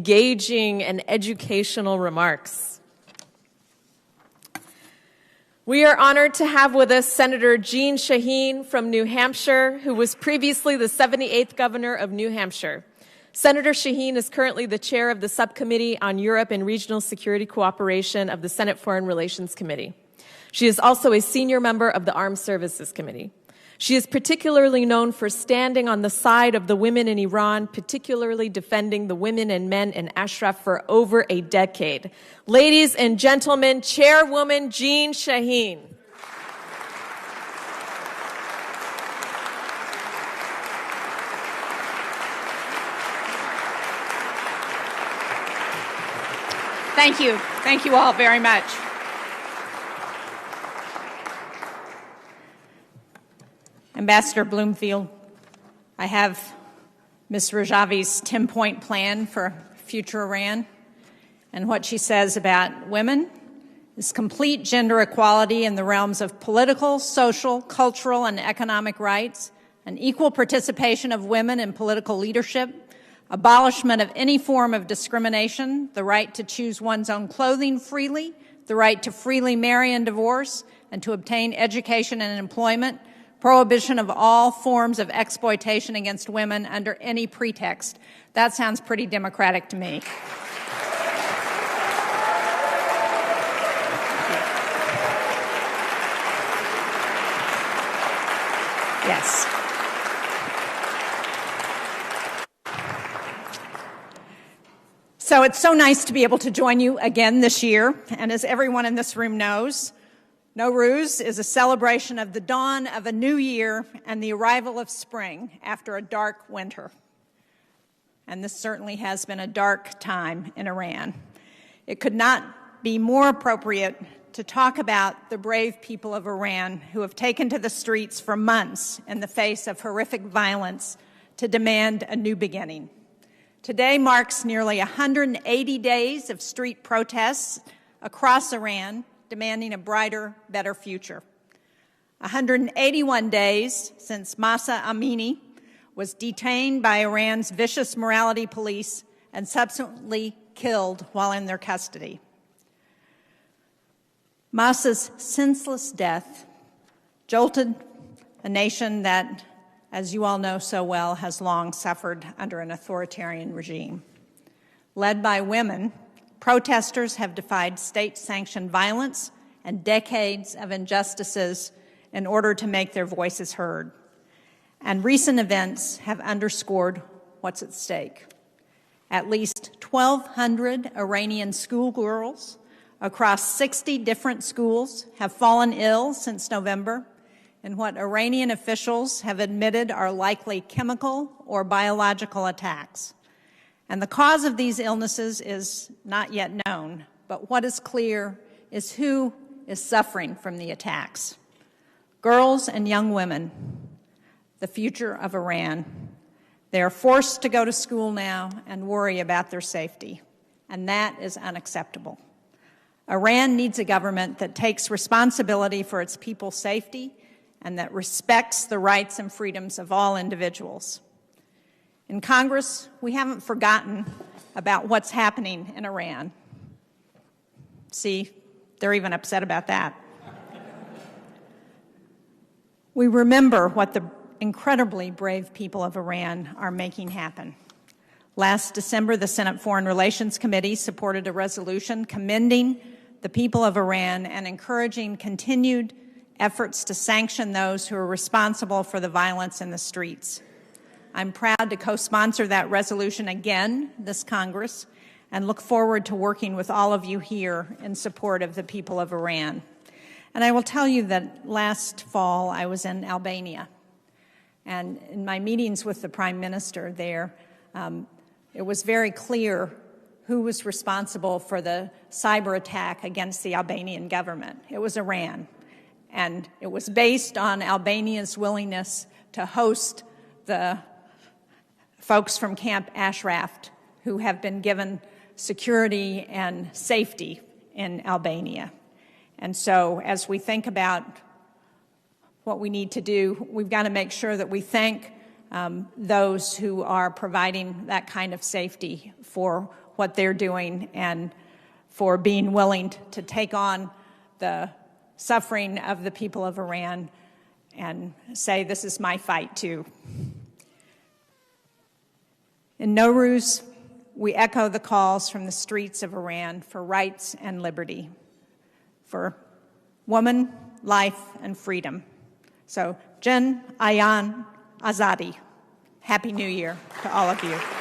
engaging and educational remarks. We are honored to have with us Senator Jeanne Shaheen from New Hampshire, who was previously the 78th governor of New Hampshire. Senator Shaheen is currently the chair of the Subcommittee on Europe and Regional Security Cooperation of the Senate Foreign Relations Committee. She is also a senior member of the Armed Services Committee. She is particularly known for standing on the side of the women in Iran, particularly defending the women and men in Ashraf for over a decade. Ladies and gentlemen, Chairwoman Jeanne Shaheen. Thank you. Thank you all very much. Ambassador Bloomfield, I have Ms. Rajavi's 10-point plan for future Iran, and what she says about women is complete gender equality in the realms of political, social, cultural, and economic rights, an equal participation of women in political leadership, abolishment of any form of discrimination, the right to choose one's own clothing freely, the right to freely marry and divorce, and to obtain education and employment, prohibition of all forms of exploitation against women under any pretext. That sounds pretty democratic to me. Yes. So it's so nice to be able to join you again this year. And as everyone in this room knows, Nowruz is a celebration of the dawn of a new year and the arrival of spring after a dark winter. And this certainly has been a dark time in Iran. It could not be more appropriate to talk about the brave people of Iran who have taken to the streets for months in the face of horrific violence to demand a new beginning. Today marks nearly 180 days of street protests across Iran demanding a brighter, better future. 181 days since Mahsa Amini was detained by Iran's vicious morality police and subsequently killed while in their custody. Mahsa's senseless death jolted a nation that, as you all know so well, has long suffered under an authoritarian regime. Led by women, protesters have defied state-sanctioned violence and decades of injustices in order to make their voices heard. And recent events have underscored what's at stake. At least 1,200 Iranian schoolgirls across 60 different schools have fallen ill since November in what Iranian officials have admitted are likely chemical or biological attacks. And the cause of these illnesses is not yet known, but what is clear is who is suffering from the attacks. Girls and young women, the future of Iran. They are forced to go to school now and worry about their safety, and that is unacceptable. Iran needs a government that takes responsibility for its people's safety and that respects the rights and freedoms of all individuals. In Congress, we haven't forgotten about what's happening in Iran. See, they're even upset about that. We remember what the incredibly brave people of Iran are making happen. Last December, the Senate Foreign Relations Committee supported a resolution commending the people of Iran and encouraging continued efforts to sanction those who are responsible for the violence in the streets. I'm proud to co-sponsor that resolution again this Congress and look forward to working with all of you here in support of the people of Iran. And I will tell you that last fall I was in Albania, and in my meetings with the Prime Minister there, it was very clear who was responsible for the cyber attack against the Albanian government. It was Iran, and it was based on Albania's willingness to host the folks from Camp Ashraf who have been given security and safety in Albania. And so as we think about what we need to do, we've got to make sure that we thank those who are providing that kind of safety for what they're doing and for being willing to take on the suffering of the people of Iran and say, this is my fight too. In Nowruz, we echo the calls from the streets of Iran for rights and liberty, for woman, life, and freedom. So, Jeanne, Ayan, Azadi. Happy New Year to all of you.